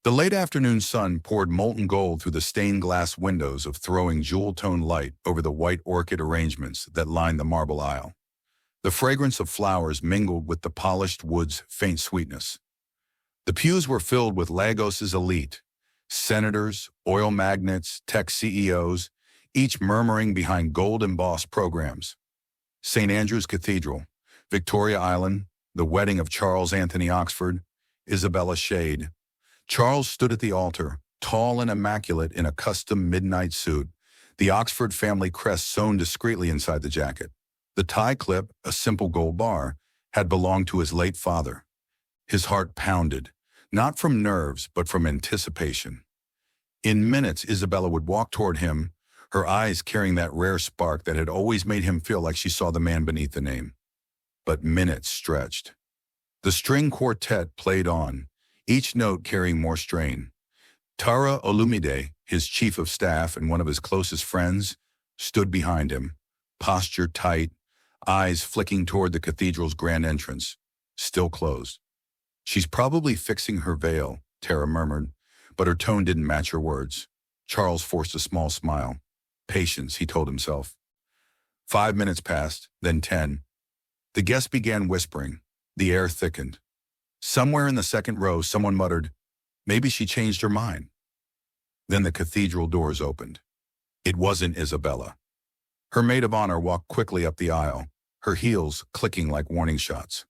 The late afternoon sun poured molten gold through the stained glass windows of throwing jewel-toned light over the white orchid arrangements that lined the marble aisle. The fragrance of flowers mingled with the polished wood's faint sweetness. The pews were filled with Lagos's elite, senators, oil magnates, tech CEOs, each murmuring behind gold-embossed programs. St. Andrew's Cathedral, Victoria Island, the wedding of Charles Anthony Oxford, Isabella Shade. Charles stood at the altar, tall and immaculate in a custom midnight suit, the Oxford family crest sewn discreetly inside the jacket. The tie clip, a simple gold bar, had belonged to his late father. His heart pounded, not from nerves, but from anticipation. In minutes, Isabella would walk toward him, her eyes carrying that rare spark that had always made him feel like she saw the man beneath the name. But minutes stretched. The string quartet played on, each note carrying more strain. Tara Olumide, his chief of staff and one of his closest friends, stood behind him, posture tight, eyes flicking toward the cathedral's grand entrance, still closed. "She's probably fixing her veil," Tara murmured, but her tone didn't match her words. Charles forced a small smile. Patience, he told himself. 5 minutes passed, then 10. The guests began whispering. The air thickened. Somewhere in the second row, someone muttered, "Maybe she changed her mind." Then the cathedral doors opened. It wasn't Isabella. Her maid of honor walked quickly up the aisle, her heels clicking like warning shots.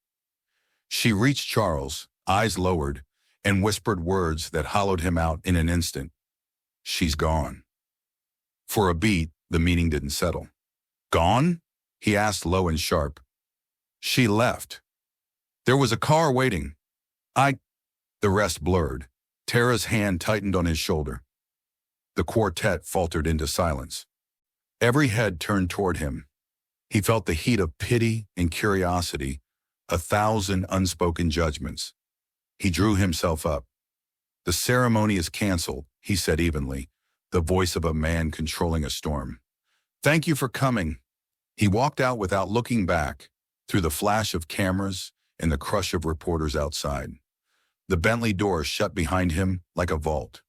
She reached Charles, eyes lowered, and whispered words that hollowed him out in an instant. "She's gone." For a beat, the meaning didn't settle. "Gone?" he asked low and sharp. "She left. There was a car waiting. The rest blurred. Tara's hand tightened on his shoulder. The quartet faltered into silence. Every head turned toward him. He felt the heat of pity and curiosity, 1,000 unspoken judgments. He drew himself up. "The ceremony is canceled," he said evenly, the voice of a man controlling a storm. "Thank you for coming." He walked out without looking back, through the flash of cameras and the crush of reporters outside. The Bentley door shut behind him like a vault.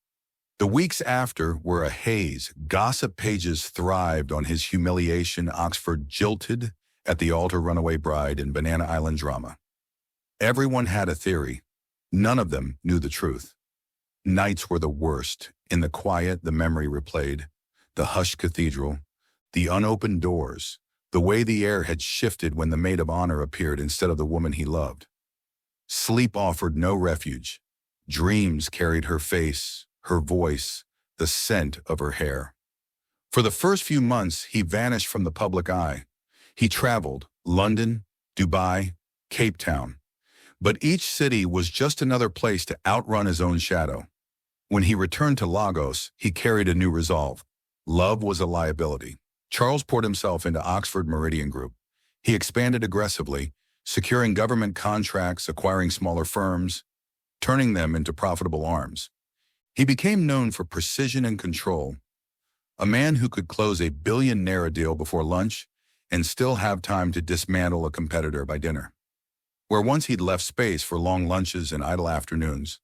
The weeks after were a haze. Gossip pages thrived on his humiliation, Oxford jilted at the altar, runaway bride, and Banana Island drama. Everyone had a theory. None of them knew the truth. Nights were the worst. In the quiet, the memory replayed. The hushed cathedral, the unopened doors, the way the air had shifted when the maid of honor appeared instead of the woman he loved. Sleep offered no refuge. Dreams carried her face, her voice, the scent of her hair. For the first few months, he vanished from the public eye. He traveled, London, Dubai, Cape Town. But each city was just another place to outrun his own shadow. When he returned to Lagos, he carried a new resolve. Love was a liability. Charles poured himself into Oxford Meridian Group. He expanded aggressively, securing government contracts, acquiring smaller firms, turning them into profitable arms. He became known for precision and control, a man who could close a billionaire deal before lunch and still have time to dismantle a competitor by dinner. Where once he'd left space for long lunches and idle afternoons,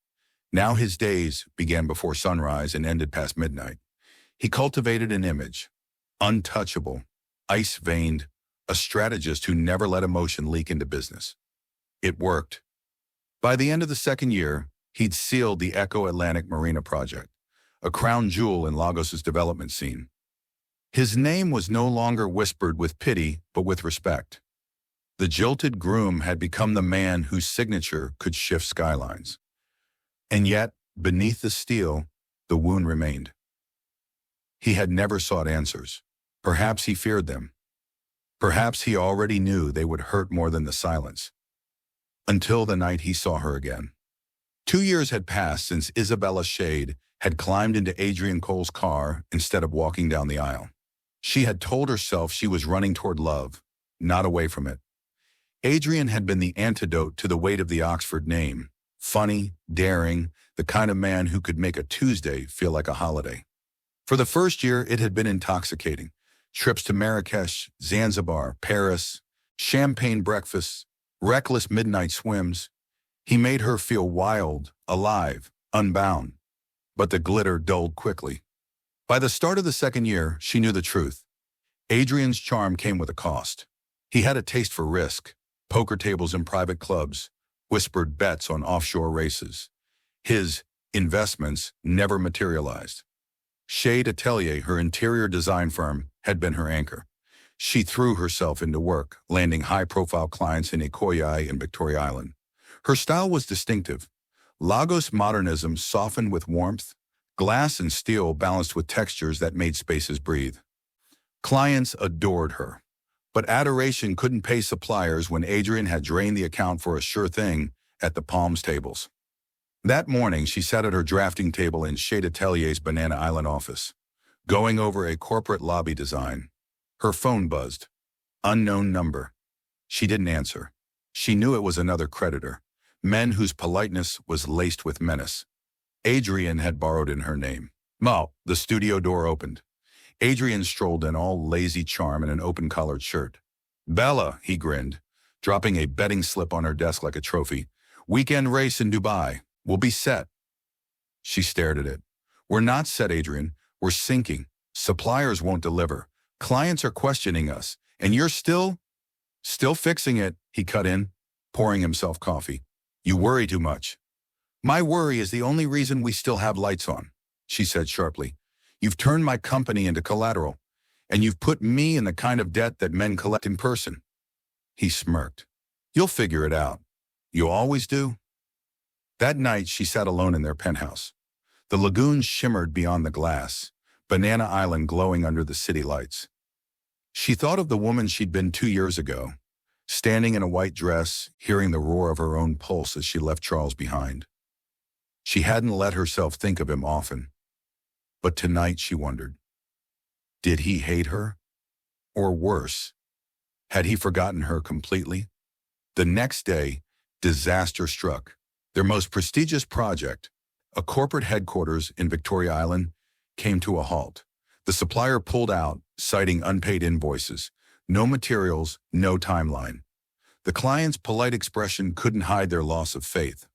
now his days began before sunrise and ended past midnight. He cultivated an image, untouchable, ice-veined, a strategist who never let emotion leak into business. It worked. By the end of the second year, he'd sealed the Echo Atlantic Marina project, a crown jewel in Lagos's development scene. His name was no longer whispered with pity, but with respect. The jilted groom had become the man whose signature could shift skylines. And yet, beneath the steel, the wound remained. He had never sought answers. Perhaps he feared them. Perhaps he already knew they would hurt more than the silence. Until the night he saw her again. 2 years had passed since Isabella Shade had climbed into Adrien Cole's car instead of walking down the aisle. She had told herself she was running toward love, not away from it. Adrien had been the antidote to the weight of the Oxford name. Funny, daring, the kind of man who could make a Tuesday feel like a holiday. For the first year, it had been intoxicating. Trips to Marrakesh, Zanzibar, Paris, champagne breakfasts, reckless midnight swims. He made her feel wild, alive, unbound. But the glitter dulled quickly. By the start of the second year, she knew the truth. Adrien's charm came with a cost. He had a taste for risk, poker tables in private clubs, whispered bets on offshore races. His investments never materialized. Shade Atelier, her interior design firm, had been her anchor. She threw herself into work, landing high-profile clients in Ikoyi and Victoria Island. Her style was distinctive. Lagos modernism softened with warmth, glass and steel balanced with textures that made spaces breathe. Clients adored her. But adoration couldn't pay suppliers when Adrien had drained the account for a sure thing at the Palms tables. That morning, she sat at her drafting table in Shade Atelier's Banana Island office, going over a corporate lobby design. Her phone buzzed. Unknown number. She didn't answer. She knew it was another creditor, men whose politeness was laced with menace. Adrien had borrowed in her name. The studio door opened. Adrien strolled in, all lazy charm in an open-collared shirt. Bella, he grinned, dropping a betting slip on her desk like a trophy. Weekend race in Dubai. We'll be set. She stared at it. We're not set, Adrien. We're sinking. Suppliers won't deliver. Clients are questioning us. And you're still fixing it, he cut in, pouring himself coffee. You worry too much. My worry is the only reason we still have lights on, she said sharply. You've turned my company into collateral, and you've put me in the kind of debt that men collect in person. He smirked. You'll figure it out. You always do. That night, she sat alone in their penthouse. The lagoon shimmered beyond the glass, Banana Island glowing under the city lights. She thought of the woman she'd been 2 years ago, standing in a white dress, hearing the roar of her own pulse as she left Charles behind. She hadn't let herself think of him often. But tonight she wondered, did he hate her? Or worse, had he forgotten her completely? The next day, disaster struck. Their most prestigious project, a corporate headquarters in Victoria Island, came to a halt. The supplier pulled out, citing unpaid invoices. No materials, no timeline. The client's polite expression couldn't hide their loss of faith.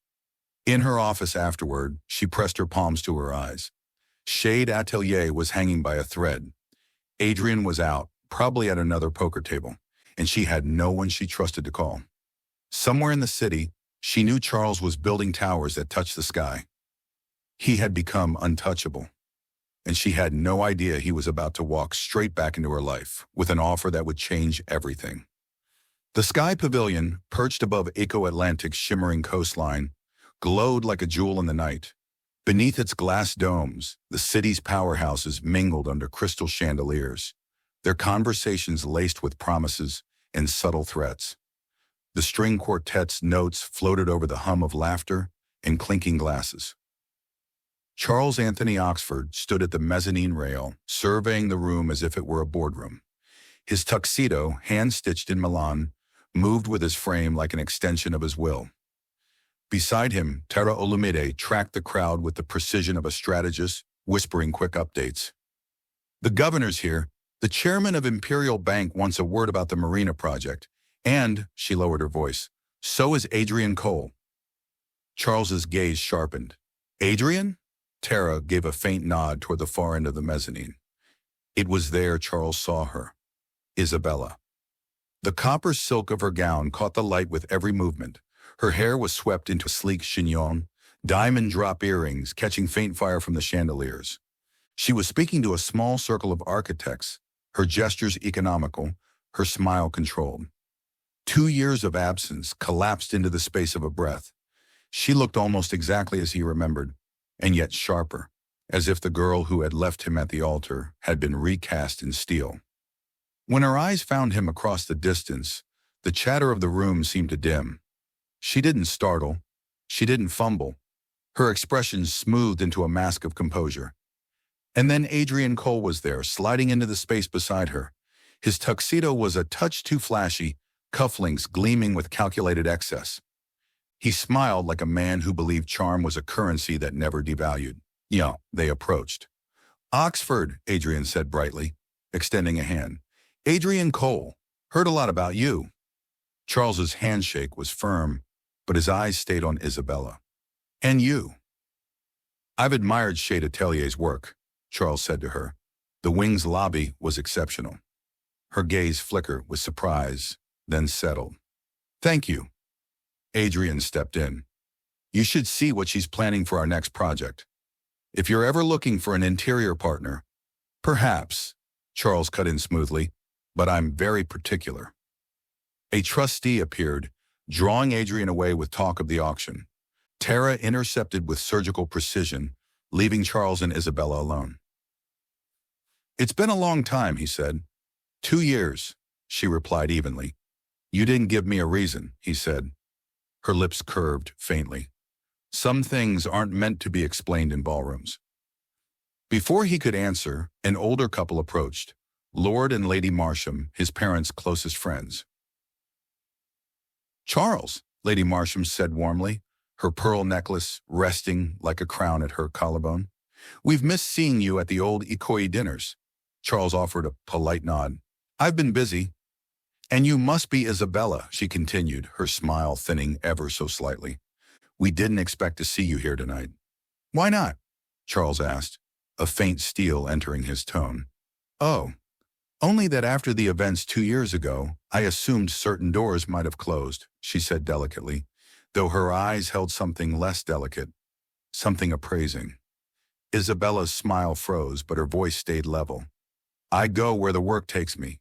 In her office afterward, she pressed her palms to her eyes. Shade Atelier was hanging by a thread. Adrien was out, probably at another poker table, and she had no one she trusted to call. Somewhere in the city, she knew Charles was building towers that touched the sky. He had become untouchable, and she had no idea he was about to walk straight back into her life with an offer that would change everything. The Sky Pavilion, perched above Eco Atlantic's shimmering coastline, glowed like a jewel in the night. Beneath its glass domes, the city's powerhouses mingled under crystal chandeliers, their conversations laced with promises and subtle threats. The string quartet's notes floated over the hum of laughter and clinking glasses. Charles Anthony Oxford stood at the mezzanine rail, surveying the room as if it were a boardroom. His tuxedo, hand-stitched in Milan, moved with his frame like an extension of his will. Beside him, Tara Olumide tracked the crowd with the precision of a strategist, whispering quick updates. The governor's here. The chairman of Imperial Bank wants a word about the Marina project. And, she lowered her voice, so is Adrien Cole. Charles's gaze sharpened. Adrien? Tara gave a faint nod toward the far end of the mezzanine. It was there Charles saw her. Isabella. The copper silk of her gown caught the light with every movement. Her hair was swept into a sleek chignon, diamond drop earrings catching faint fire from the chandeliers. She was speaking to a small circle of architects, her gestures economical, her smile controlled. 2 years of absence collapsed into the space of a breath. She looked almost exactly as he remembered, and yet sharper, as if the girl who had left him at the altar had been recast in steel. When her eyes found him across the distance, the chatter of the room seemed to dim. She didn't startle. She didn't fumble. Her expression smoothed into a mask of composure. And then Adrien Cole was there, sliding into the space beside her. His tuxedo was a touch too flashy, cufflinks gleaming with calculated excess. He smiled like a man who believed charm was a currency that never devalued. They approached. Oxford, Adrien said brightly, extending a hand. Adrien Cole, heard a lot about you. Charles's handshake was firm, but his eyes stayed on Isabella. And you. I've admired Shade Atelier's work, Charles said to her. The wing's lobby was exceptional. Her gaze flickered with surprise, then settled. Thank you. Adrien stepped in. You should see what she's planning for our next project. If you're ever looking for an interior partner, perhaps, Charles cut in smoothly, but I'm very particular. A trustee appeared, drawing Adrien away with talk of the auction. Tara intercepted with surgical precision, leaving Charles and Isabella alone. It's been a long time, he said. 2 years, she replied evenly. You didn't give me a reason, he said. Her lips curved faintly. Some things aren't meant to be explained in ballrooms. Before he could answer, an older couple approached, Lord and Lady Marsham, his parents' closest friends. Charles, Lady Marsham said warmly, her pearl necklace resting like a crown at her collarbone. We've missed seeing you at the old Ikoyi dinners. Charles offered a polite nod. I've been busy. And you must be Isabella, she continued, her smile thinning ever so slightly. We didn't expect to see you here tonight. Why not? Charles asked, a faint steel entering his tone. Oh, only that after the events 2 years ago, I assumed certain doors might have closed, she said delicately, though her eyes held something less delicate, something appraising. Isabella's smile froze, but her voice stayed level. I go where the work takes me.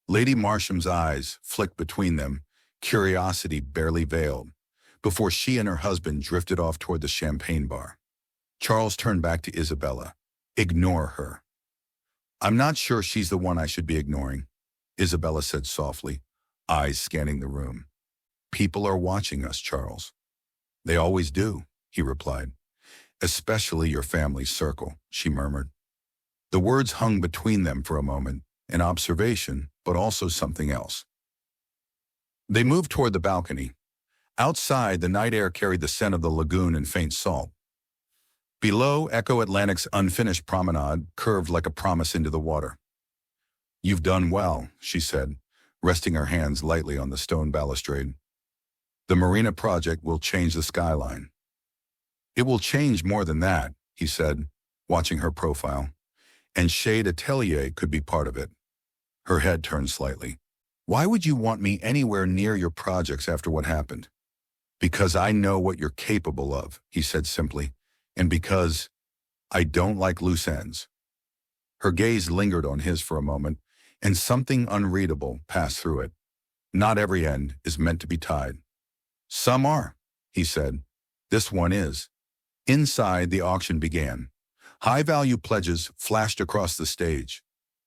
Lady Marsham's eyes flicked between them, curiosity barely veiled, before she and her husband drifted off toward the champagne bar. Charles turned back to Isabella. Ignore her. I'm not sure she's the one I should be ignoring, Isabella said softly, eyes scanning the room. People are watching us, Charles. They always do, he replied. Especially your family's circle, she murmured. The words hung between them for a moment, an observation, but also something else. They moved toward the balcony. Outside, the night air carried the scent of the lagoon and faint salt. Below, Echo Atlantic's unfinished promenade curved like a promise into the water. You've done well, she said, resting her hands lightly on the stone balustrade. The marina project will change the skyline. It will change more than that, he said, watching her profile. And Shade Atelier could be part of it. Her head turned slightly. Why would you want me anywhere near your projects after what happened? Because I know what you're capable of, he said simply, and because I don't like loose ends. Her gaze lingered on his for a moment, and something unreadable passed through it. Not every end is meant to be tied. Some are, he said. This one is. Inside, the auction began. High-value pledges flashed across the stage.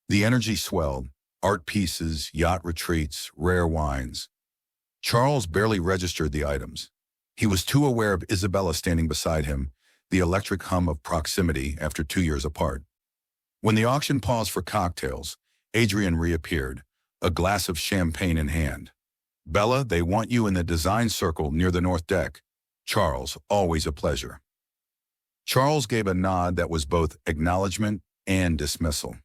The energy swelled. Art pieces, yacht retreats, rare wines. Charles barely registered the items. He was too aware of Isabella standing beside him, the electric hum of proximity after 2 years apart. When the auction paused for cocktails, Adrien reappeared, a glass of champagne in hand. Bella, they want you in the design circle near the north deck. Charles, always a pleasure. Charles gave a nod that was both acknowledgement and dismissal.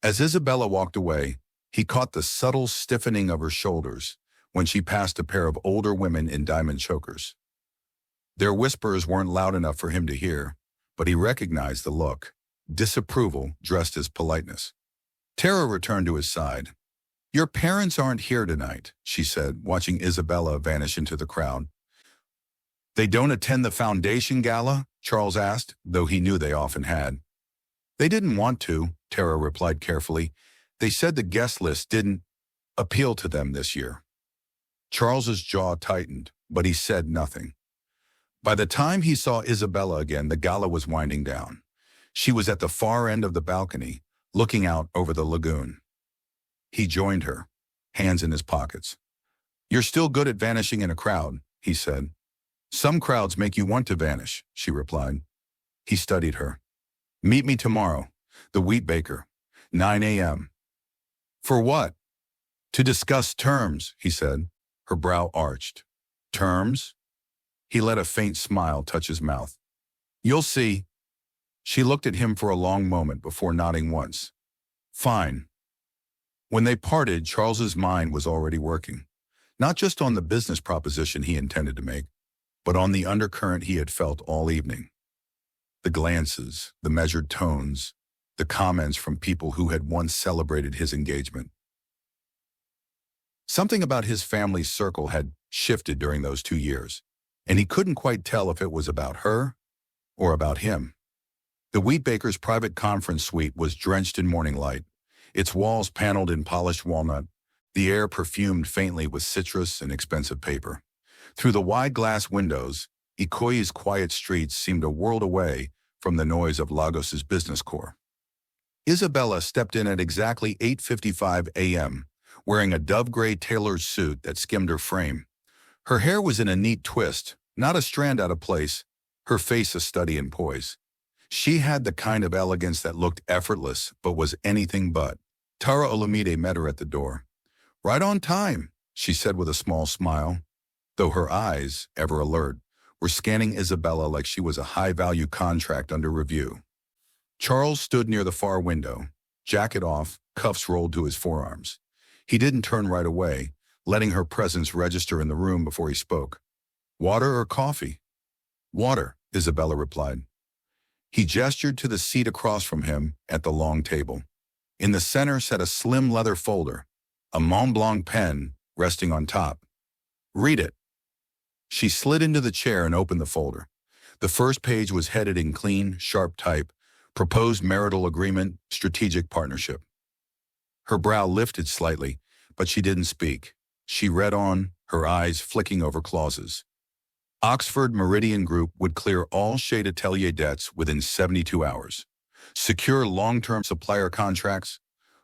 As Isabella walked away, he caught the subtle stiffening of her shoulders when she passed a pair of older women in diamond chokers. Their whispers weren't loud enough for him to hear, but he recognized the look, disapproval dressed as politeness. Tara returned to his side. Your parents aren't here tonight, she said, watching Isabella vanish into the crowd. They don't attend the foundation gala? Charles asked, though he knew they often had. They didn't want to, Tara replied carefully. They said the guest list didn't appeal to them this year. Charles's jaw tightened, but he said nothing. By the time he saw Isabella again, the gala was winding down. She was at the far end of the balcony, looking out over the lagoon. He joined her, hands in his pockets. You're still good at vanishing in a crowd, he said. Some crowds make you want to vanish, she replied. He studied her. Meet me tomorrow, the Wheat Baker, 9 a.m. For what? To discuss terms, he said, her brow arched. Terms? He let a faint smile touch his mouth. You'll see. She looked at him for a long moment before nodding once. Fine. When they parted, Charles's mind was already working, not just on the business proposition he intended to make, but on the undercurrent he had felt all evening. The glances, the measured tones, the comments from people who had once celebrated his engagement. Something about his family's circle had shifted during those 2 years, and he couldn't quite tell if it was about her or about him. The Wheatbaker's private conference suite was drenched in morning light, its walls paneled in polished walnut, the air perfumed faintly with citrus and expensive paper. Through the wide glass windows, Ikoyi's quiet streets seemed a world away from the noise of Lagos's business core. Isabella stepped in at exactly 8:55 a.m., wearing a dove-gray tailored suit that skimmed her frame. Her hair was in a neat twist, not a strand out of place, her face a study in poise. She had the kind of elegance that looked effortless but was anything but. Tara Olamide met her at the door. "Right on time," she said with a small smile, though her eyes, ever alert, were scanning Isabella like she was a high-value contract under review. Charles stood near the far window, jacket off, cuffs rolled to his forearms. He didn't turn right away, letting her presence register in the room before he spoke. "Water or coffee?" "Water," Isabella replied. He gestured to the seat across from him at the long table. In the center sat a slim leather folder, a Mont Blanc pen resting on top. "Read it." She slid into the chair and opened the folder. The first page was headed in clean, sharp type, "Proposed marital agreement, strategic partnership." Her brow lifted slightly, but she didn't speak. She read on, her eyes flicking over clauses. Oxford Meridian Group would clear all Chez Atelier debts within 72 hours. Secure long-term supplier contracts.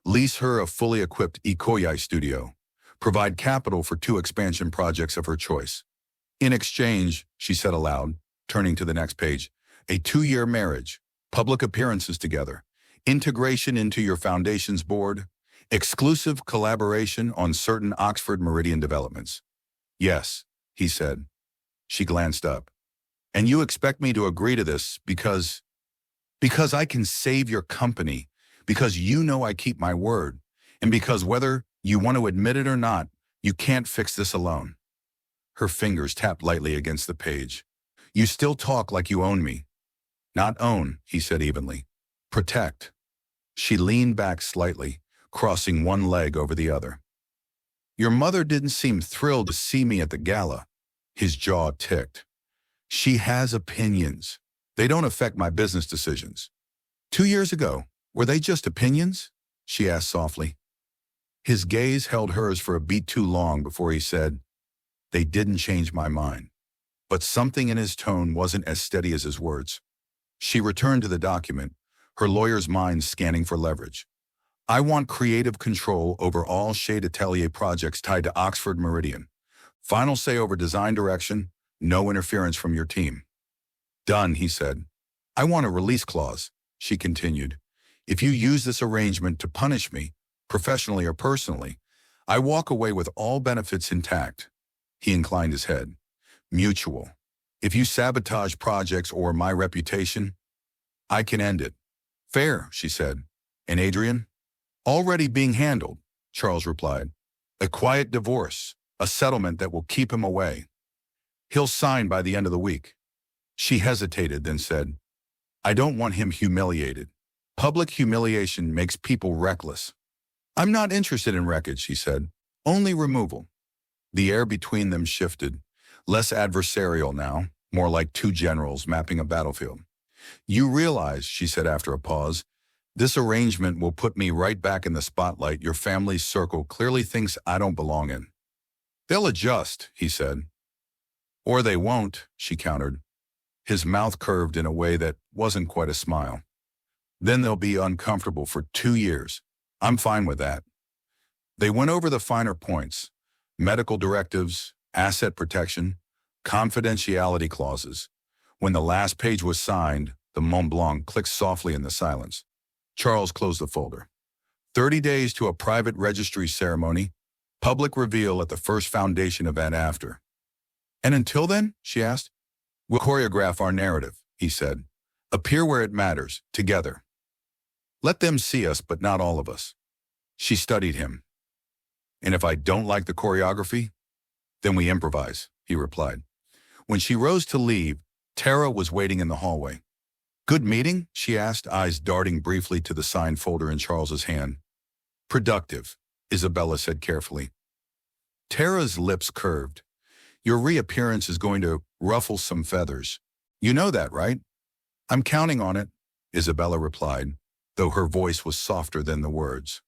Lease her a fully equipped Ikoyi studio. Provide capital for 2 expansion projects of her choice. In exchange, she said aloud, turning to the next page, a 2-year marriage, public appearances together, integration into your foundation's board, exclusive collaboration on certain Oxford Meridian developments. "Yes," he said. She glanced up. "And you expect me to agree to this because I can save your company, because you know I keep my word, and because whether you want to admit it or not, you can't fix this alone." Her fingers tapped lightly against the page. "You still talk like you own me." "Not own," he said evenly. "Protect." She leaned back slightly, crossing one leg over the other. "Your mother didn't seem thrilled to see me at the gala." His jaw ticked. "She has opinions. They don't affect my business decisions." 2 years ago, were they just opinions?" she asked softly. His gaze held hers for a beat too long before he said, "They didn't change my mind." But something in his tone wasn't as steady as his words. She returned to the document, her lawyer's mind scanning for leverage. "I want creative control over all Chez Atelier projects tied to Oxford Meridian. Final say over design direction, no interference from your team." "Done," he said. "I want a release clause," she continued. "If you use this arrangement to punish me, professionally or personally, I walk away with all benefits intact." He inclined his head. "Mutual. If you sabotage projects or my reputation, I can end it." "Fair," she said. "And Adrien?" "Already being handled," Charles replied. "A quiet divorce, a settlement that will keep him away. He'll sign by the end of the week." She hesitated, then said, "I don't want him humiliated. Public humiliation makes people reckless." "I'm not interested in wreckage," she said. "Only removal." The air between them shifted, less adversarial now, more like 2 generals mapping a battlefield. "You realize," she said after a pause, "this arrangement will put me right back in the spotlight your family's circle clearly thinks I don't belong in." "They'll adjust," he said. "Or they won't," she countered. His mouth curved in a way that wasn't quite a smile. "Then they'll be uncomfortable for 2 years. I'm fine with that." They went over the finer points: medical directives, asset protection, confidentiality clauses. When the last page was signed, the Mont Blanc clicked softly in the silence. Charles closed the folder. 30 days to a private registry ceremony, public reveal at the first foundation event after. "And until then?" she asked. "We'll choreograph our narrative," he said. "Appear where it matters, together. Let them see us, but not all of us." She studied him. "And if I don't like the choreography, then we improvise," he replied. When she rose to leave, Tara was waiting in the hallway. Good meeting? She asked, eyes darting briefly to the signed folder in Charles's hand. Productive, Isabella said carefully. Tara's lips curved. Your reappearance is going to ruffle some feathers. You know that, right? I'm counting on it, Isabella replied, though her voice was softer than the words.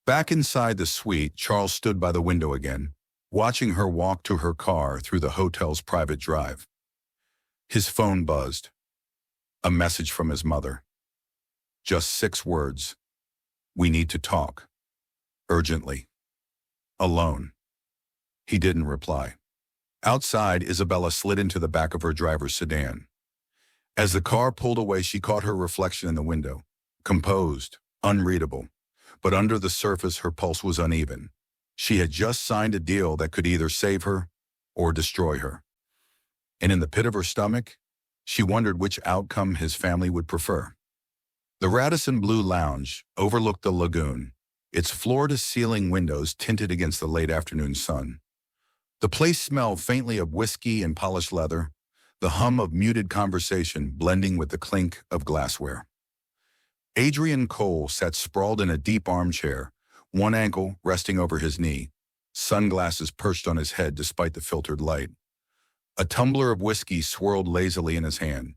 Back inside the suite, Charles stood by the window again, watching her walk to her car through the hotel's private drive. His phone buzzed. A message from his mother. Just 6 words. We need to talk. Urgently. Alone. He didn't reply. Outside, Isabella slid into the back of her driver's sedan. As the car pulled away, she caught her reflection in the window. Composed, unreadable. But under the surface, her pulse was uneven. She had just signed a deal that could either save her or destroy her. And in the pit of her stomach, she wondered which outcome his family would prefer. The Radisson Blue Lounge overlooked the lagoon, its floor-to-ceiling windows tinted against the late afternoon sun. The place smelled faintly of whiskey and polished leather, the hum of muted conversation blending with the clink of glassware. Adrien Cole sat sprawled in a deep armchair, one ankle resting over his knee, sunglasses perched on his head despite the filtered light. A tumbler of whiskey swirled lazily in his hand.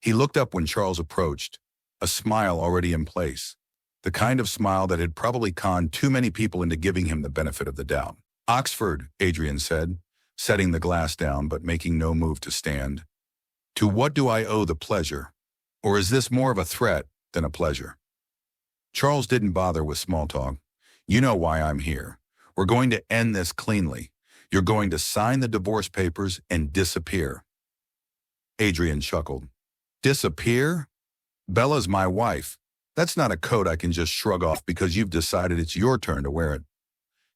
He looked up when Charles approached, a smile already in place, the kind of smile that had probably conned too many people into giving him the benefit of the doubt. Oxford, Adrien said, setting the glass down but making no move to stand. To what do I owe the pleasure? Or is this more of a threat than a pleasure? Charles didn't bother with small talk. You know why I'm here. We're going to end this cleanly. You're going to sign the divorce papers and disappear. Adrien chuckled. Disappear? Bella's my wife. That's not a coat I can just shrug off because you've decided it's your turn to wear it.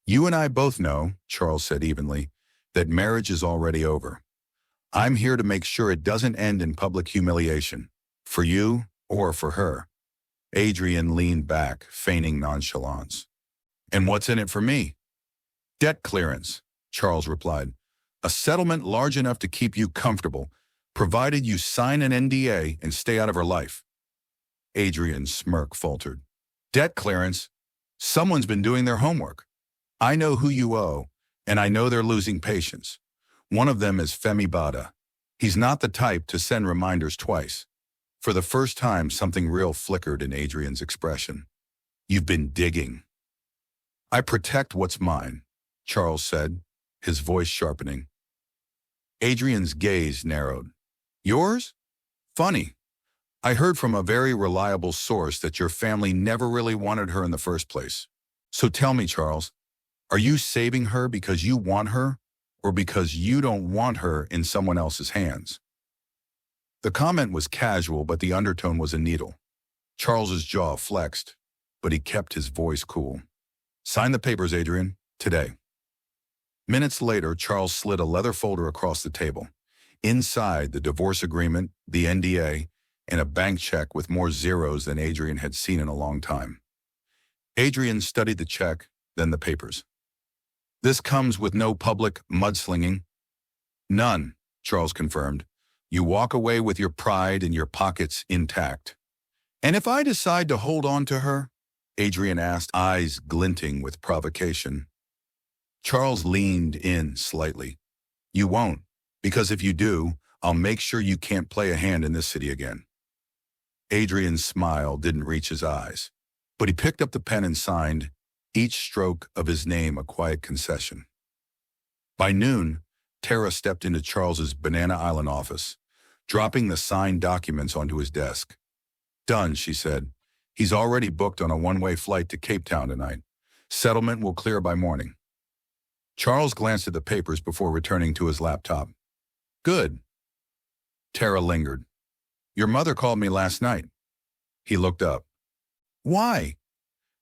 You and I both know, Charles said evenly, that marriage is already over. I'm here to make sure it doesn't end in public humiliation, for you or for her. Adrien leaned back, feigning nonchalance. And what's in it for me? Debt clearance, Charles replied. A settlement large enough to keep you comfortable, provided you sign an NDA and stay out of her life. Adrien's smirk faltered. Debt clearance? Someone's been doing their homework. I know who you owe, and I know they're losing patience. One of them is Femi Bada. He's not the type to send reminders twice. For the first time, something real flickered in Adrien's expression. You've been digging. I protect what's mine, Charles said, his voice sharpening. Adrien's gaze narrowed. Yours? Funny. I heard from a very reliable source that your family never really wanted her in the first place. So tell me, Charles, are you saving her because you want her, or because you don't want her in someone else's hands? The comment was casual, but the undertone was a needle. Charles's jaw flexed, but he kept his voice cool. Sign the papers, Adrien, today. Minutes later, Charles slid a leather folder across the table. Inside, the divorce agreement, the NDA, and a bank check with more zeros than Adrien had seen in a long time. Adrien studied the check, then the papers. This comes with no public mudslinging? None, Charles confirmed. You walk away with your pride and your pockets intact. And if I decide to hold on to her? Adrien asked, eyes glinting with provocation. Charles leaned in slightly. You won't, because if you do, I'll make sure you can't play a hand in this city again. Adrien's smile didn't reach his eyes, but he picked up the pen and signed, each stroke of his name a quiet concession. By noon, Tara stepped into Charles's Banana Island office, dropping the signed documents onto his desk. Done, she said. He's already booked on a one-way flight to Cape Town tonight. Settlement will clear by morning. Charles glanced at the papers before returning to his laptop. Good. Tara lingered. Your mother called me last night. He looked up. Why?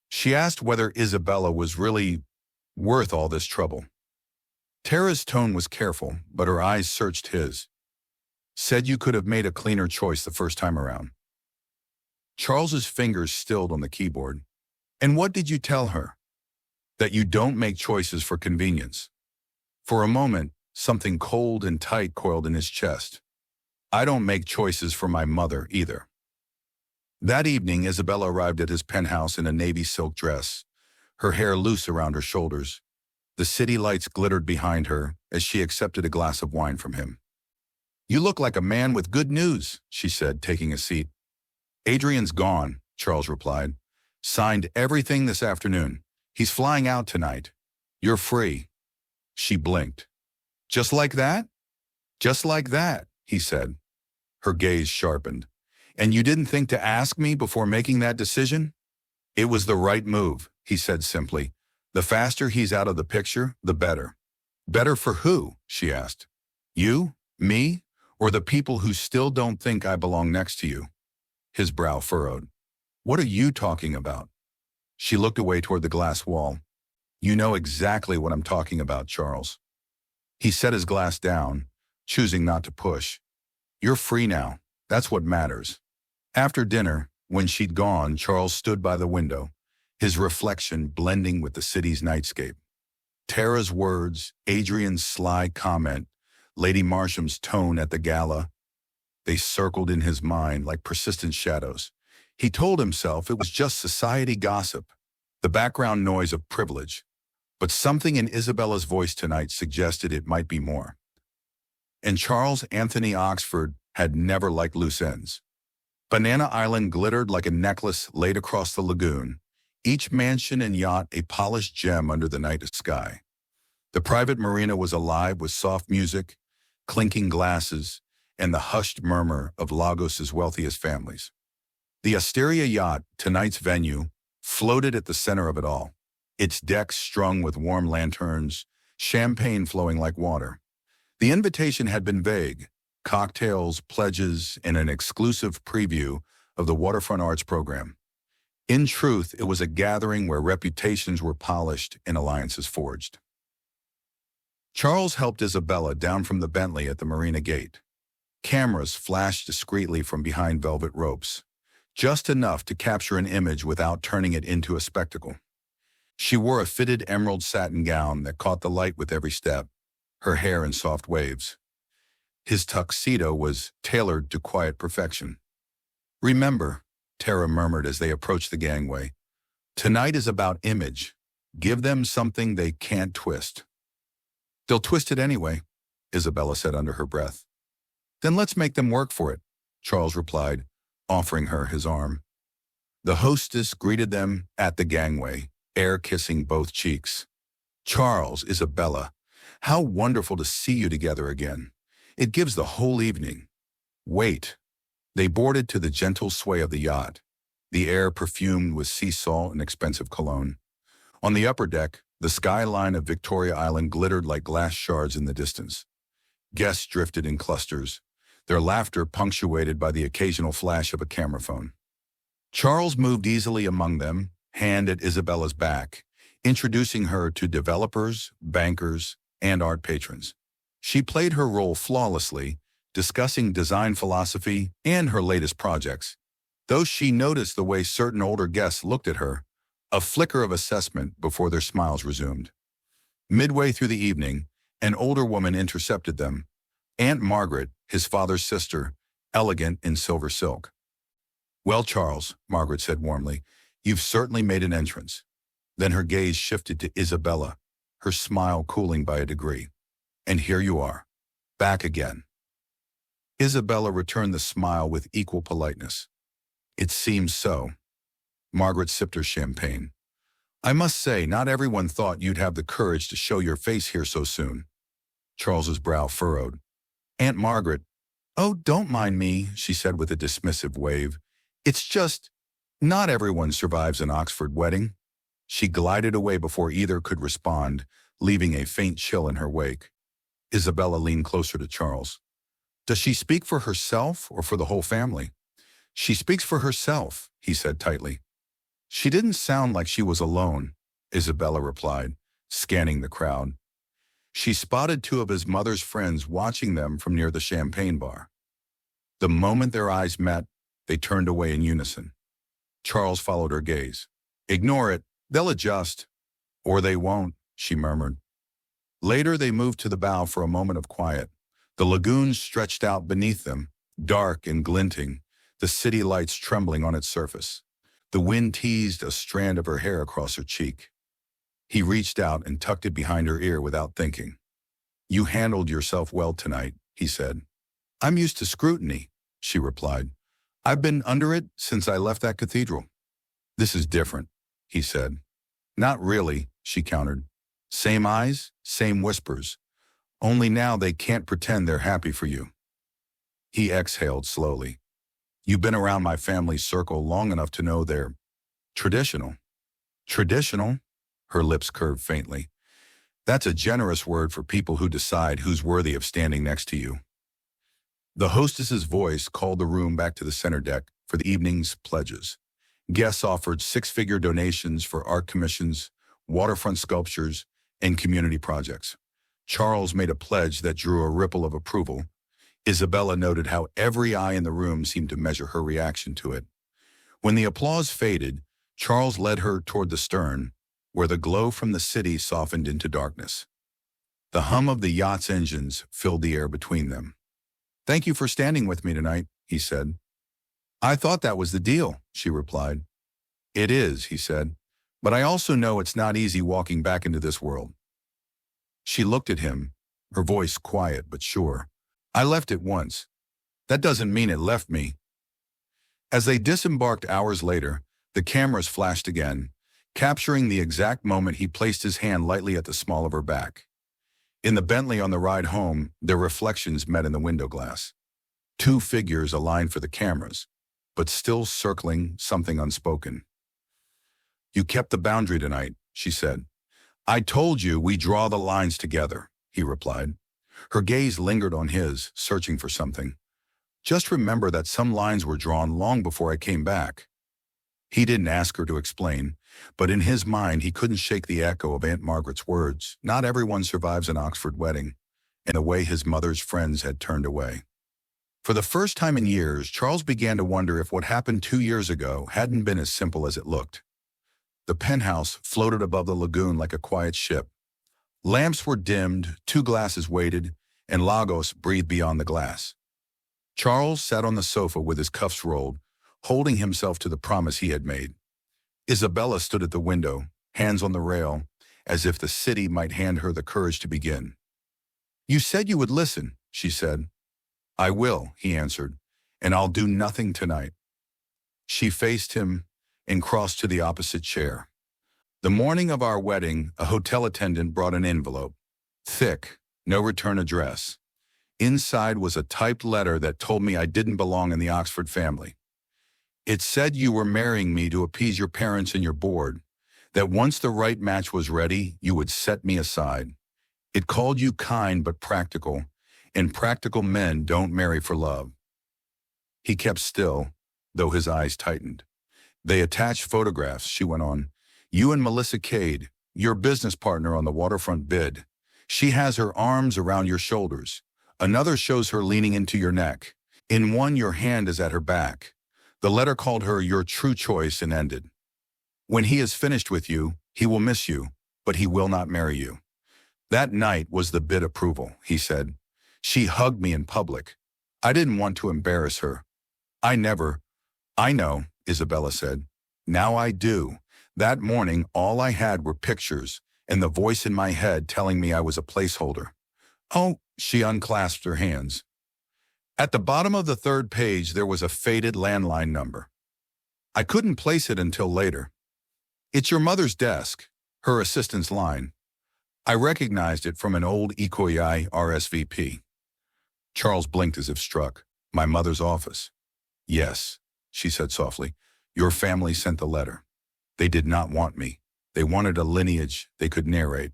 She asked whether Isabella was really worth all this trouble. Tara's tone was careful, but her eyes searched his. Said you could have made a cleaner choice the first time around. Charles's fingers stilled on the keyboard. And what did you tell her? That you don't make choices for convenience. For a moment, something cold and tight coiled in his chest. I don't make choices for my mother either. That evening, Isabella arrived at his penthouse in a navy silk dress, her hair loose around her shoulders. The city lights glittered behind her as she accepted a glass of wine from him. "You look like a man with good news," she said, taking a seat. "Adrien's gone," Charles replied. "Signed everything this afternoon. He's flying out tonight. You're free." She blinked. "Just like that?" "Just like that," he said. Her gaze sharpened. "And you didn't think to ask me before making that decision?" "It was the right move," he said simply. "The faster he's out of the picture, the better." "Better for who?" she asked. "You? Me? Or the people who still don't think I belong next to you?" His brow furrowed. "What are you talking about?" She looked away toward the glass wall. "You know exactly what I'm talking about, Charles." He set his glass down, choosing not to push. "You're free now. That's what matters." After dinner, when she'd gone, Charles stood by the window, his reflection blending with the city's nightscape. Tara's words, Adrien's sly comment, Lady Marsham's tone at the gala, they circled in his mind like persistent shadows. He told himself it was just society gossip, the background noise of privilege. But something in Isabella's voice tonight suggested it might be more. And Charles Anthony Oxford had never liked loose ends. Banana Island glittered like a necklace laid across the lagoon, each mansion and yacht a polished gem under the night sky. The private marina was alive with soft music, clinking glasses, and the hushed murmur of Lagos's wealthiest families. The Asteria yacht, tonight's venue, floated at the center of it all, its decks strung with warm lanterns, champagne flowing like water. The invitation had been vague: cocktails, pledges, and an exclusive preview of the Waterfront Arts program. In truth, it was a gathering where reputations were polished and alliances forged. Charles helped Isabella down from the Bentley at the marina gate. Cameras flashed discreetly from behind velvet ropes, just enough to capture an image without turning it into a spectacle. She wore a fitted emerald satin gown that caught the light with every step, her hair in soft waves. His tuxedo was tailored to quiet perfection. "Remember," Tara murmured as they approached the gangway, "tonight is about image. Give them something they can't twist." "They'll twist it anyway," Isabella said under her breath. "Then let's make them work for it," Charles replied, offering her his arm. The hostess greeted them at the gangway, air kissing both cheeks. "Charles, Isabella, how wonderful to see you together again. It gives the whole evening." "Wait." They boarded to the gentle sway of the yacht, the air perfumed with sea salt and expensive cologne. On the upper deck, the skyline of Victoria Island glittered like glass shards in the distance. Guests drifted in clusters, their laughter punctuated by the occasional flash of a camera phone. Charles moved easily among them, hand at Isabella's back, introducing her to developers, bankers, and art patrons. She played her role flawlessly, discussing design philosophy and her latest projects. Though she noticed the way certain older guests looked at her, a flicker of assessment before their smiles resumed. Midway through the evening, an older woman intercepted them, Aunt Margaret, his father's sister, elegant in silver silk. "Well, Charles," Margaret said warmly, "you've certainly made an entrance." Then her gaze shifted to Isabella, her smile cooling by a degree. "And here you are, back again." Isabella returned the smile with equal politeness. "It seems so." Margaret sipped her champagne. "I must say, not everyone thought you'd have the courage to show your face here so soon." Charles's brow furrowed. "Aunt Margaret—" "Oh, don't mind me," she said with a dismissive wave. "It's just, not everyone survives an Oxford wedding." She glided away before either could respond, leaving a faint chill in her wake. Isabella leaned closer to Charles. "Does she speak for herself or for the whole family?" "She speaks for herself," he said tightly. "She didn't sound like she was alone," Isabella replied, scanning the crowd. She spotted two of his mother's friends watching them from near the champagne bar. The moment their eyes met, they turned away in unison. Charles followed her gaze. "Ignore it. They'll adjust." "Or they won't," she murmured. Later, they moved to the bow for a moment of quiet. The lagoon stretched out beneath them, dark and glinting, the city lights trembling on its surface. The wind teased a strand of her hair across her cheek. He reached out and tucked it behind her ear without thinking. "You handled yourself well tonight," he said. "I'm used to scrutiny," she replied. "I've been under it since I left that cathedral." "This is different," he said. "Not really," she countered. "Same eyes, same whispers. Only now they can't pretend they're happy for you." He exhaled slowly. "You've been around my family's circle long enough to know they're traditional." "Traditional?" Her lips curved faintly. "That's a generous word for people who decide who's worthy of standing next to you." The hostess's voice called the room back to the center deck for the evening's pledges. Guests offered six-figure donations for art commissions, waterfront sculptures, and community projects. Charles made a pledge that drew a ripple of approval. Isabella noted how every eye in the room seemed to measure her reaction to it. When the applause faded, Charles led her toward the stern, where the glow from the city softened into darkness. The hum of the yacht's engines filled the air between them. "Thank you for standing with me tonight," he said. "I thought that was the deal," she replied. "It is," he said, "but I also know it's not easy walking back into this world." She looked at him, her voice quiet but sure. "I left it once. That doesn't mean it left me." As they disembarked hours later, the cameras flashed again, capturing the exact moment he placed his hand lightly at the small of her back. In the Bentley on the ride home, their reflections met in the window glass. Two figures aligned for the cameras, but still circling something unspoken. "You kept the boundary tonight," she said. "I told you we draw the lines together," he replied. Her gaze lingered on his, searching for something. "Just remember that some lines were drawn long before I came back." He didn't ask her to explain, but in his mind he couldn't shake the echo of Aunt Margaret's words. Not everyone survives an Oxford wedding, and the way his mother's friends had turned away. For the first time in years, Charles began to wonder if what happened 2 years ago hadn't been as simple as it looked. The penthouse floated above the lagoon like a quiet ship. Lamps were dimmed, two glasses waited, and Lagos breathed beyond the glass. Charles sat on the sofa with his cuffs rolled, holding himself to the promise he had made. Isabella stood at the window, hands on the rail, as if the city might hand her the courage to begin. "You said you would listen," she said. "I will," he answered, "and I'll do nothing tonight." She faced him and crossed to the opposite chair. The morning of our wedding, a hotel attendant brought an envelope. Thick, no return address. Inside was a typed letter that told me I didn't belong in the Oxford family. It said you were marrying me to appease your parents and your board, that once the right match was ready, you would set me aside. It called you kind but practical, and practical men don't marry for love. He kept still, though his eyes tightened. "They attached photographs," she went on. "You and Melissa Cade, your business partner on the waterfront bid. She has her arms around your shoulders. Another shows her leaning into your neck. In one, your hand is at her back. The letter called her your true choice and ended. When he is finished with you, he will miss you, but he will not marry you." That night was the bid approval, he said. She hugged me in public. I didn't want to embarrass her. "I know," Isabella said. "Now I do." That morning, all I had were pictures and the voice in my head telling me I was a placeholder. "Oh," she unclasped her hands. At the bottom of the third page, there was a faded landline number. I couldn't place it until later. "It's your mother's desk," her assistant's line. I recognized it from an old Ikoyi RSVP. Charles blinked as if struck. "My mother's office." "Yes," she said softly. "Your family sent the letter. They did not want me. They wanted a lineage they could narrate."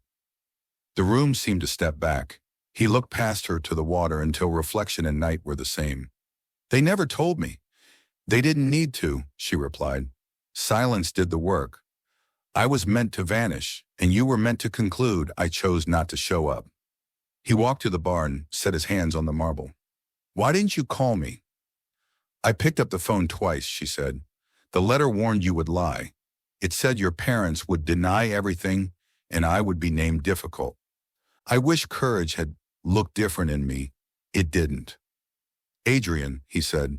The room seemed to step back. He looked past her to the water until reflection and night were the same. "They never told me." "They didn't need to," she replied. "Silence did the work. I was meant to vanish, and you were meant to conclude. I chose not to show up." He walked to the bar and set his hands on the marble. "Why didn't you call me?" "I picked up the phone twice," she said. "The letter warned you would lie. It said your parents would deny everything, and I would be named difficult. I wish courage had looked different in me. It didn't." "Adrien," he said,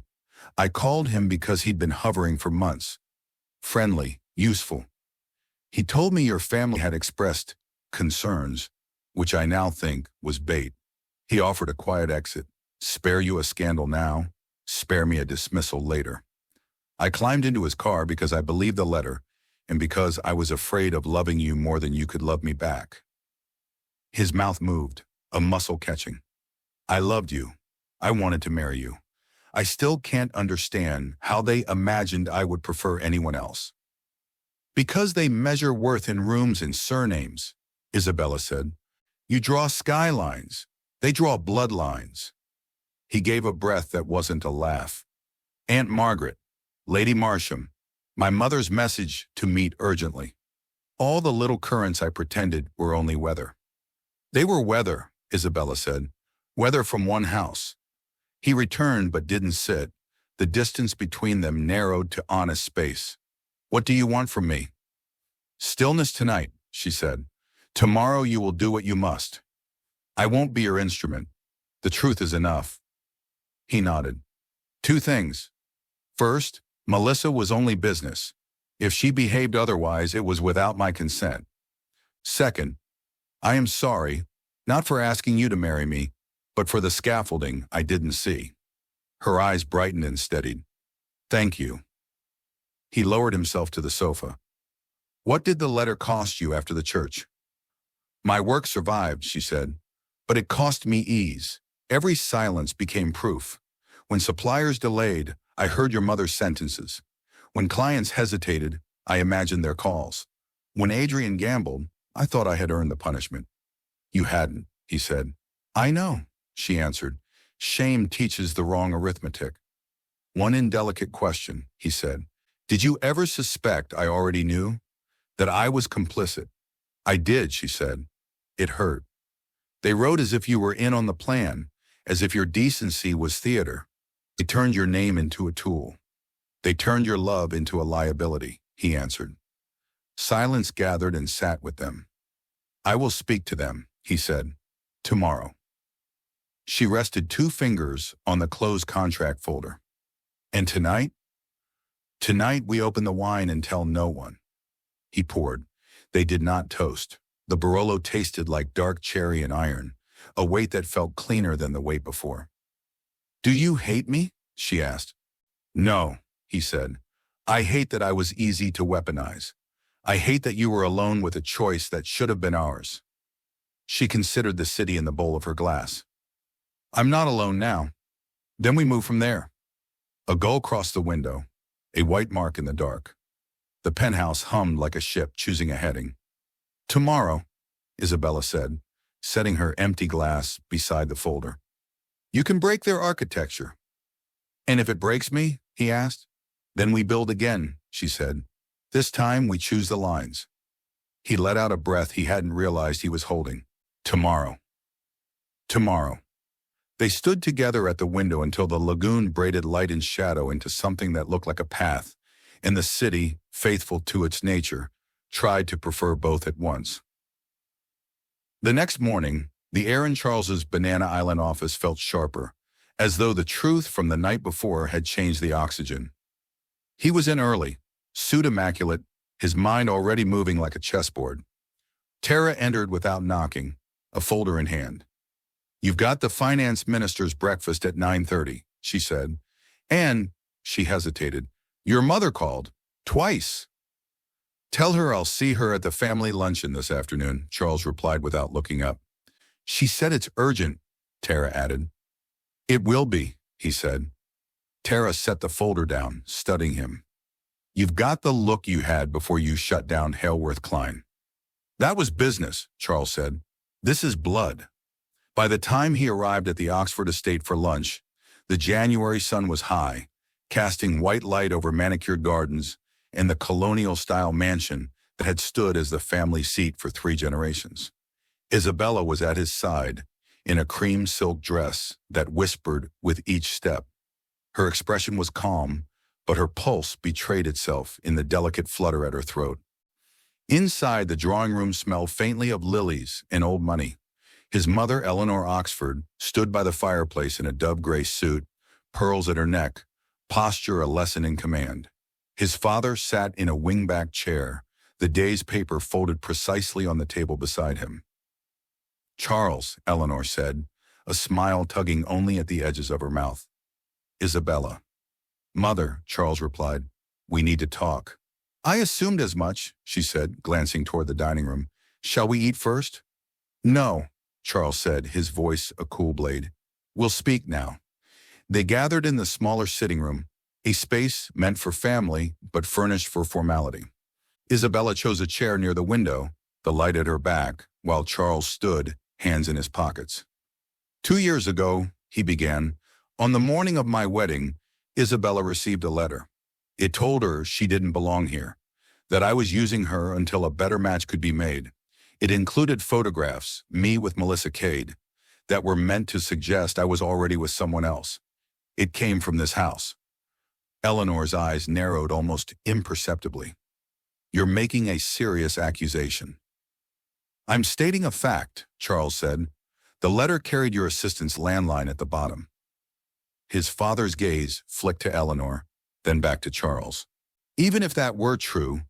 I called him because he'd been hovering for months. Friendly, useful. He told me your family had expressed concerns, which I now think was bait. He offered a quiet exit. Spare you a scandal now, spare me a dismissal later. I climbed into his car because I believed the letter and because I was afraid of loving you more than you could love me back. His mouth moved, a muscle catching. I loved you. I wanted to marry you. I still can't understand how they imagined I would prefer anyone else. Because they measure worth in rooms and surnames, Isabella said. You draw skylines. They draw bloodlines. He gave a breath that wasn't a laugh. Aunt Margaret, Lady Marsham, my mother's message to meet urgently. All the little currents I pretended were only weather. They were weather, Isabella said. Weather from one house. He returned but didn't sit. The distance between them narrowed to honest space. What do you want from me? Stillness tonight, she said. Tomorrow you will do what you must. I won't be your instrument. The truth is enough. He nodded. 2 things. First, Melissa was only business. If she behaved otherwise, it was without my consent. Second, I am sorry, not for asking you to marry me, but for the scaffolding I didn't see. Her eyes brightened and steadied. Thank you. He lowered himself to the sofa. What did the letter cost you after the church? My work survived, she said, but it cost me ease. Every silence became proof. When suppliers delayed, I heard your mother's sentences. When clients hesitated, I imagined their calls. When Adrien gambled, I thought I had earned the punishment. You hadn't, he said. I know, she answered. Shame teaches the wrong arithmetic. One indelicate question, he said. Did you ever suspect I already knew? That I was complicit? I did, she said. It hurt. They wrote as if you were in on the plan, as if your decency was theater. They turned your name into a tool. They turned your love into a liability, he answered. Silence gathered and sat with them. I will speak to them, he said, tomorrow. She rested 2 fingers on the closed contract folder. And tonight? Tonight we open the wine and tell no one. He poured. They did not toast. The Barolo tasted like dark cherry and iron, a weight that felt cleaner than the weight before. Do you hate me? She asked. No, he said. I hate that I was easy to weaponize. I hate that you were alone with a choice that should have been ours. She considered the city in the bowl of her glass. I'm not alone now. Then we move from there. A gull crossed the window, a white mark in the dark. The penthouse hummed like a ship choosing a heading. Tomorrow, Isabella said, setting her empty glass beside the folder. You can break their architecture. And if it breaks me, he asked, then we build again, she said. This time we choose the lines. He let out a breath he hadn't realized he was holding. Tomorrow. Tomorrow. They stood together at the window until the lagoon braided light and shadow into something that looked like a path, and the city, faithful to its nature, tried to prefer both at once. The next morning, the air in Charles's Banana Island office felt sharper, as though the truth from the night before had changed the oxygen. He was in early, suit immaculate, his mind already moving like a chessboard. Tara entered without knocking, a folder in hand. You've got the finance minister's breakfast at 9:30, she said. And, she hesitated, your mother called. Twice. Tell her I'll see her at the family luncheon this afternoon, Charles replied without looking up. She said it's urgent, Tara added. It will be, he said. Tara set the folder down, studying him. You've got the look you had before you shut down Hailworth Klein. That was business, Charles said. This is blood. By the time he arrived at the Oxford estate for lunch, the January sun was high, casting white light over manicured gardens and the colonial-style mansion that had stood as the family seat for 3 generations. Isabella was at his side, in a cream silk dress that whispered with each step. Her expression was calm, but her pulse betrayed itself in the delicate flutter at her throat. Inside, the drawing room smelled faintly of lilies and old money. His mother, Eleanor Oxford, stood by the fireplace in a dove-gray suit, pearls at her neck, posture a lesson in command. His father sat in a wingback chair, the day's paper folded precisely on the table beside him. "Charles," Eleanor said, a smile tugging only at the edges of her mouth. "Isabella." "Mother," Charles replied, "we need to talk." "I assumed as much," she said, glancing toward the dining room. "Shall we eat first?" "No," Charles said, his voice a cool blade. "We'll speak now." They gathered in the smaller sitting room, a space meant for family but furnished for formality. Isabella chose a chair near the window, the light at her back, while Charles stood, hands in his pockets. "2 years ago," he began, "on the morning of my wedding, Isabella received a letter. It told her she didn't belong here, that I was using her until a better match could be made. It included photographs, me with Melissa Cade, that were meant to suggest I was already with someone else. It came from this house." Eleanor's eyes narrowed almost imperceptibly. "You're making a serious accusation." "I'm stating a fact," Charles said. "The letter carried your assistant's landline at the bottom." His father's gaze flicked to Eleanor, then back to Charles. "Even if that were true—"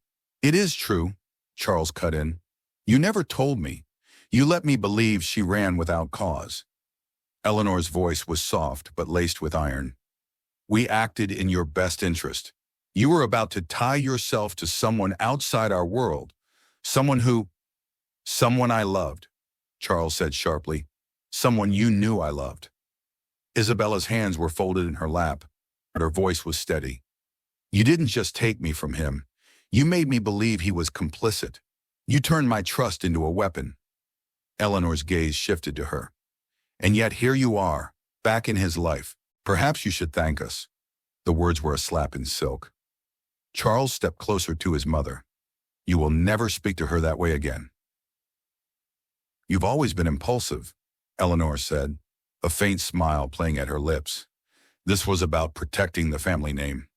"It is true," Charles cut in. "You never told me. You let me believe she ran without cause." Eleanor's voice was soft but laced with iron. "We acted in your best interest. You were about to tie yourself to someone outside our world, someone who—" "Someone I loved," Charles said sharply. "Someone you knew I loved." Isabella's hands were folded in her lap, but her voice was steady. "You didn't just take me from him. You made me believe he was complicit. You turned my trust into a weapon." Eleanor's gaze shifted to her. "And yet here you are, back in his life. Perhaps you should thank us." The words were a slap in silk. Charles stepped closer to his mother. "You will never speak to her that way again." "You've always been impulsive," Eleanor said, a faint smile playing at her lips. "This was about protecting the family name."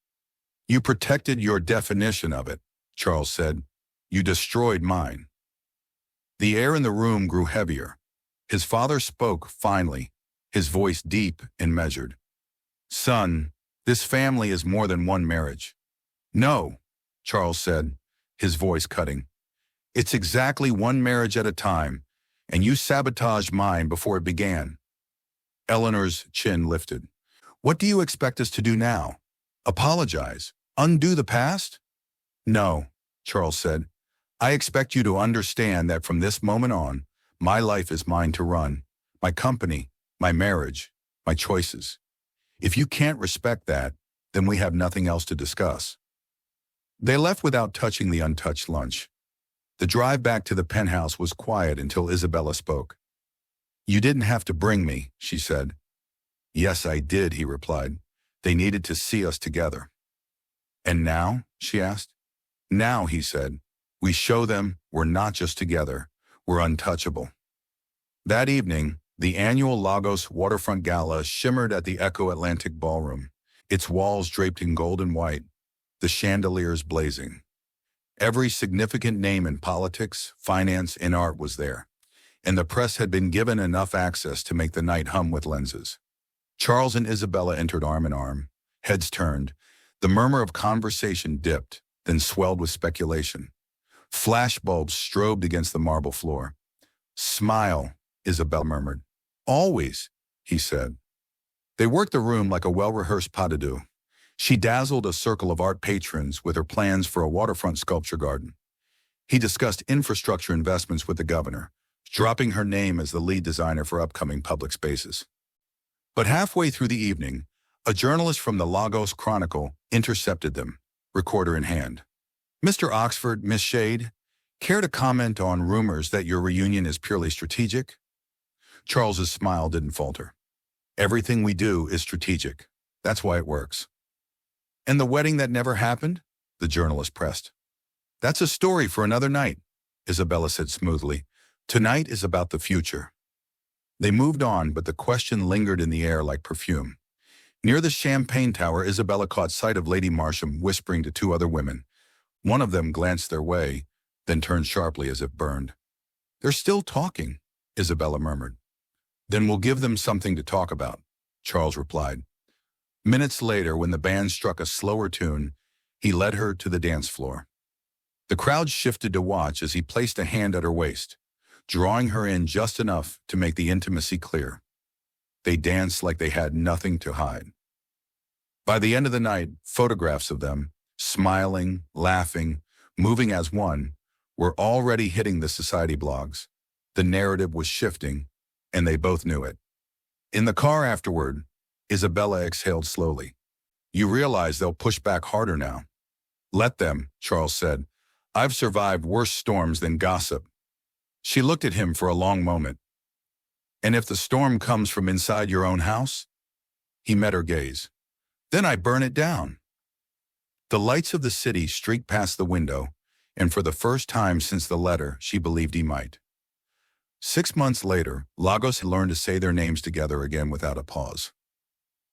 "You protected your definition of it," Charles said. "You destroyed mine." The air in the room grew heavier. His father spoke finally, his voice deep and measured. "Son, this family is more than one marriage." "No," Charles said, his voice cutting. "It's exactly one marriage at a time, and you sabotaged mine before it began." Eleanor's chin lifted. "What do you expect us to do now? Apologize? Undo the past?" "No," Charles said. "I expect you to understand that from this moment on, my life is mine to run, my company, my marriage, my choices. If you can't respect that, then we have nothing else to discuss." They left without touching the untouched lunch. The drive back to the penthouse was quiet until Isabella spoke. "You didn't have to bring me," she said. "Yes, I did," he replied. "They needed to see us together." "And now?" she asked. "Now," he said, "we show them we're not just together, we're untouchable." That evening, the annual Lagos Waterfront Gala shimmered at the Echo Atlantic Ballroom, its walls draped in gold and white, the chandeliers blazing. Every significant name in politics, finance, and art was there, and the press had been given enough access to make the night hum with lenses. Charles and Isabella entered arm in arm, heads turned. The murmur of conversation dipped, then swelled with speculation. Flashbulbs strobed against the marble floor. "Smile," Isabella murmured. "Always," he said. They worked the room like a well-rehearsed pas de deux. She dazzled a circle of art patrons with her plans for a waterfront sculpture garden. He discussed infrastructure investments with the governor, dropping her name as the lead designer for upcoming public spaces. But halfway through the evening, a journalist from the Lagos Chronicle intercepted them, recorder in hand. "Mr. Oxford, Miss Shade, care to comment on rumors that your reunion is purely strategic?" Charles's smile didn't falter. "Everything we do is strategic. That's why it works." "And the wedding that never happened?" the journalist pressed. "That's a story for another night," Isabella said smoothly. "Tonight is about the future." They moved on, but the question lingered in the air like perfume. Near the champagne tower, Isabella caught sight of Lady Marsham whispering to 2 other women. One of them glanced their way, then turned sharply as if burned. "They're still talking," Isabella murmured. "Then we'll give them something to talk about," Charles replied. Minutes later, when the band struck a slower tune, he led her to the dance floor. The crowd shifted to watch as he placed a hand at her waist, drawing her in just enough to make the intimacy clear. They danced like they had nothing to hide. By the end of the night, photographs of them, smiling, laughing, moving as one, were already hitting the society blogs. The narrative was shifting, and they both knew it. In the car afterward, Isabella exhaled slowly. You realize they'll push back harder now. Let them, Charles said. I've survived worse storms than gossip. She looked at him for a long moment. And if the storm comes from inside your own house? He met her gaze. Then I burn it down. The lights of the city streaked past the window, and for the first time since the letter, she believed he might. 6 months later, Lagos had learned to say their names together again without a pause.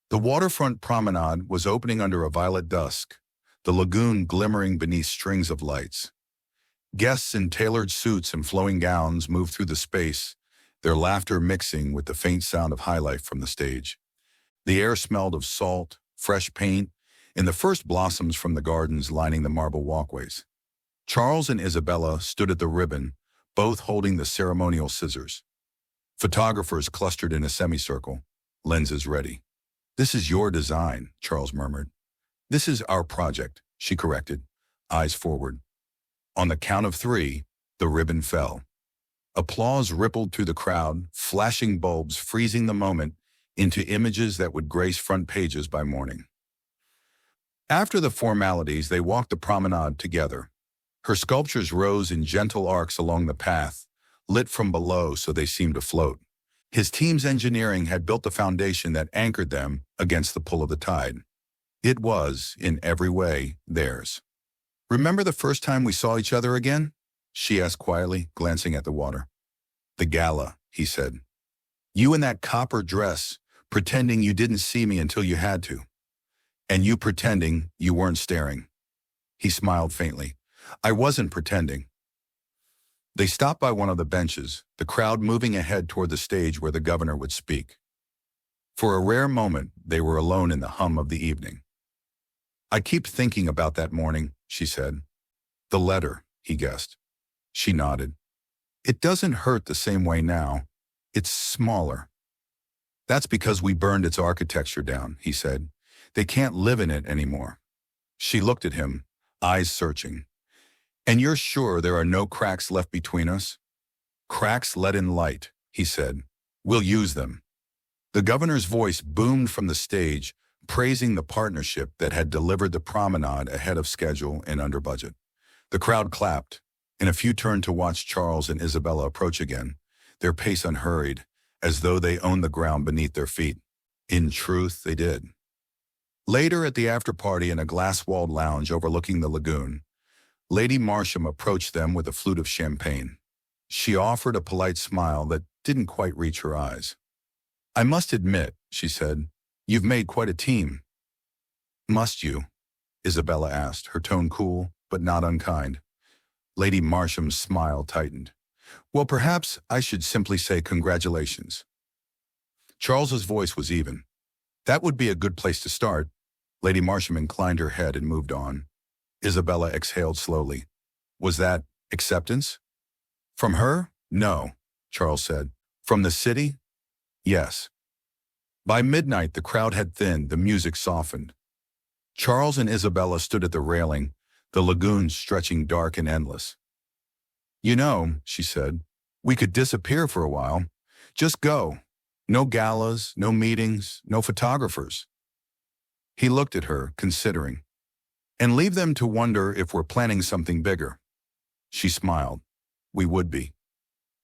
The waterfront promenade was opening under a violet dusk, the lagoon glimmering beneath strings of lights. Guests in tailored suits and flowing gowns moved through the space, their laughter mixing with the faint sound of highlife from the stage. The air smelled of salt, fresh paint, and the first blossoms from the gardens lining the marble walkways. Charles and Isabella stood at the ribbon, both holding the ceremonial scissors. Photographers clustered in a semicircle, lenses ready. This is your design, Charles murmured. This is our project, she corrected, eyes forward. On the count of 3, the ribbon fell. Applause rippled through the crowd, flashing bulbs freezing the moment into images that would grace front pages by morning. After the formalities, they walked the promenade together. Her sculptures rose in gentle arcs along the path, lit from below so they seemed to float. His team's engineering had built the foundation that anchored them against the pull of the tide. It was, in every way, theirs. Remember the first time we saw each other again? She asked quietly, glancing at the water. The Gala, he said. You in that copper dress, pretending you didn't see me until you had to. And you pretending you weren't staring. He smiled faintly. I wasn't pretending. They stopped by one of the benches, the crowd moving ahead toward the stage where the governor would speak. For a rare moment, they were alone in the hum of the evening. I keep thinking about that morning, she said. The letter, he guessed. She nodded. It doesn't hurt the same way now. It's smaller. That's because we burned its architecture down, he said. They can't live in it anymore. She looked at him, eyes searching. And you're sure there are no cracks left between us? Cracks let in light, he said. We'll use them. The governor's voice boomed from the stage, praising the partnership that had delivered the promenade ahead of schedule and under budget. The crowd clapped, and a few turned to watch Charles and Isabella approach again, their pace unhurried, as though they owned the ground beneath their feet. In truth, they did. Later at the after-party in a glass-walled lounge overlooking the lagoon, Lady Marsham approached them with a flute of champagne. She offered a polite smile that didn't quite reach her eyes. I must admit, she said, you've made quite a team. Must you? Isabella asked, her tone cool, but not unkind. Lady Marsham's smile tightened. Well, perhaps I should simply say congratulations. Charles's voice was even. That would be a good place to start. Lady Marsham inclined her head and moved on. Isabella exhaled slowly. Was that acceptance? From her? No, Charles said. From the city? Yes. By midnight, the crowd had thinned, the music softened. Charles and Isabella stood at the railing, the lagoon stretching dark and endless. You know, she said, we could disappear for a while. Just go. No galas, no meetings, no photographers. He looked at her, considering. And leave them to wonder if we're planning something bigger. She smiled. We would be.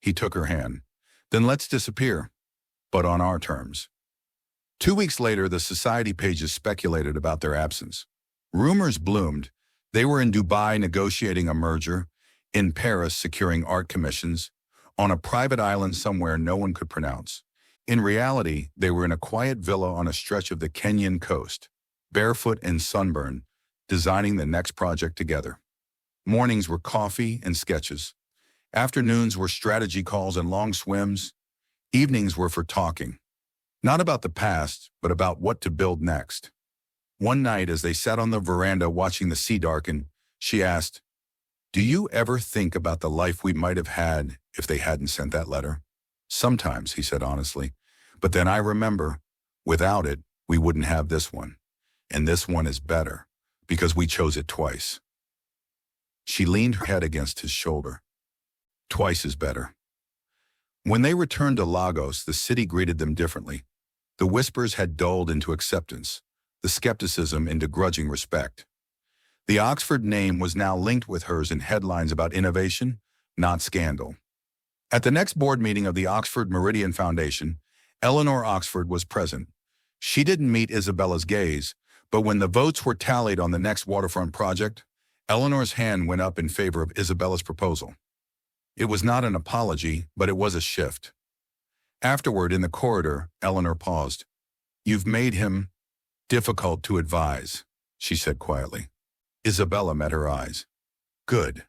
He took her hand. Then let's disappear, but on our terms. 2 weeks later, the society pages speculated about their absence. Rumors bloomed. They were in Dubai negotiating a merger, in Paris securing art commissions, on a private island somewhere no one could pronounce. In reality, they were in a quiet villa on a stretch of the Kenyan coast, barefoot and sunburned, designing the next project together. Mornings were coffee and sketches. Afternoons were strategy calls and long swims. Evenings were for talking. Not about the past, but about what to build next. One night, as they sat on the veranda watching the sea darken, she asked, "Do you ever think about the life we might have had if they hadn't sent that letter?" "Sometimes," he said honestly. "But then I remember, without it, we wouldn't have this one. And this one is better, because we chose it twice." She leaned her head against his shoulder. "Twice is better." When they returned to Lagos, the city greeted them differently. The whispers had dulled into acceptance, the skepticism into grudging respect. The Oxford name was now linked with hers in headlines about innovation, not scandal. At the next board meeting of the Oxford Meridian Foundation, Eleanor Oxford was present. She didn't meet Isabella's gaze, but when the votes were tallied on the next waterfront project, Eleanor's hand went up in favor of Isabella's proposal. It was not an apology, but it was a shift. Afterward, in the corridor, Eleanor paused. "You've made him difficult to advise," she said quietly. Isabella met her eyes. "Good."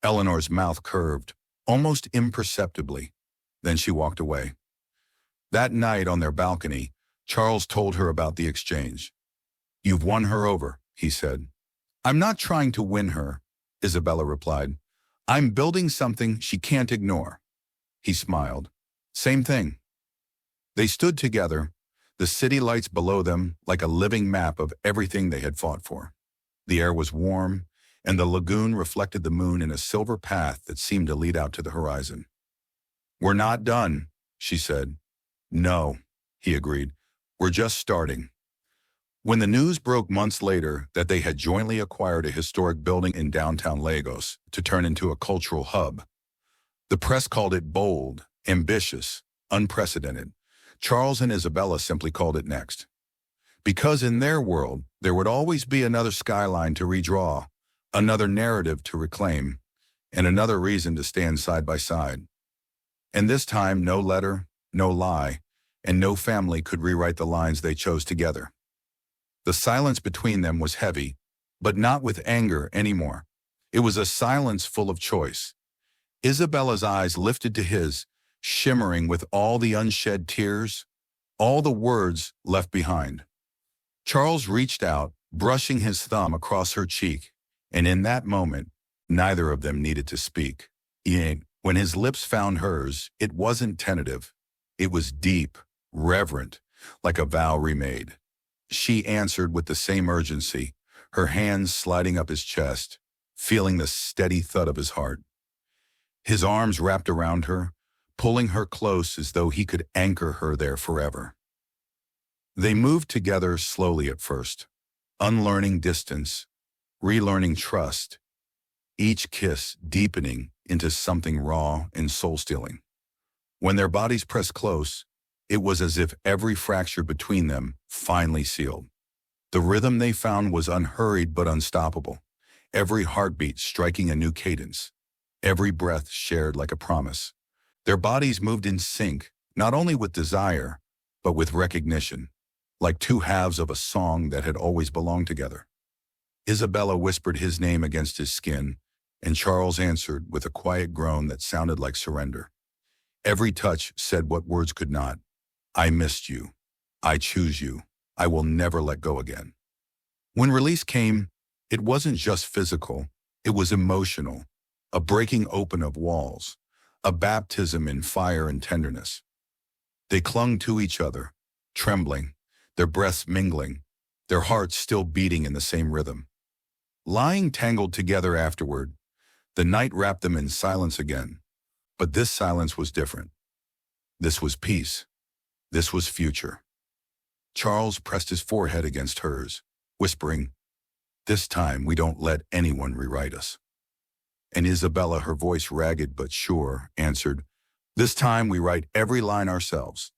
Eleanor's mouth curved, almost imperceptibly. Then she walked away. That night on their balcony, Charles told her about the exchange. "You've won her over," he said. "I'm not trying to win her," Isabella replied. "I'm building something she can't ignore." He smiled. "Same thing." They stood together, the city lights below them like a living map of everything they had fought for. The air was warm, and the lagoon reflected the moon in a silver path that seemed to lead out to the horizon. "We're not done," she said. "No," he agreed. "We're just starting." When the news broke months later that they had jointly acquired a historic building in downtown Lagos to turn into a cultural hub, the press called it bold, ambitious, unprecedented. Charles and Isabella simply called it next. Because in their world, there would always be another skyline to redraw, another narrative to reclaim, and another reason to stand side by side. And this time, no letter, no lie, and no family could rewrite the lines they chose together. The silence between them was heavy, but not with anger anymore. It was a silence full of choice. Isabella's eyes lifted to his, shimmering with all the unshed tears, all the words left behind. Charles reached out, brushing his thumb across her cheek, and in that moment, neither of them needed to speak. When his lips found hers, it wasn't tentative. It was deep, reverent, like a vow remade. She answered with the same urgency, her hands sliding up his chest, feeling the steady thud of his heart. His arms wrapped around her, pulling her close as though he could anchor her there forever. They moved together slowly at first, unlearning distance, relearning trust, each kiss deepening into something raw and soul-stealing. When their bodies pressed close, it was as if every fracture between them finally sealed. The rhythm they found was unhurried but unstoppable, every heartbeat striking a new cadence, every breath shared like a promise. Their bodies moved in sync, not only with desire, but with recognition, like two halves of a song that had always belonged together. Isabella whispered his name against his skin, and Charles answered with a quiet groan that sounded like surrender. Every touch said what words could not. "I missed you. I choose you. I will never let go again." When release came, it wasn't just physical, it was emotional, a breaking open of walls, a baptism in fire and tenderness. They clung to each other, trembling, their breaths mingling, their hearts still beating in the same rhythm. Lying tangled together afterward, the night wrapped them in silence again. But this silence was different. This was peace. This was future. Charles pressed his forehead against hers, whispering, "This time we don't let anyone rewrite us." And Isabella, her voice ragged but sure, answered, "This time we write every line ourselves."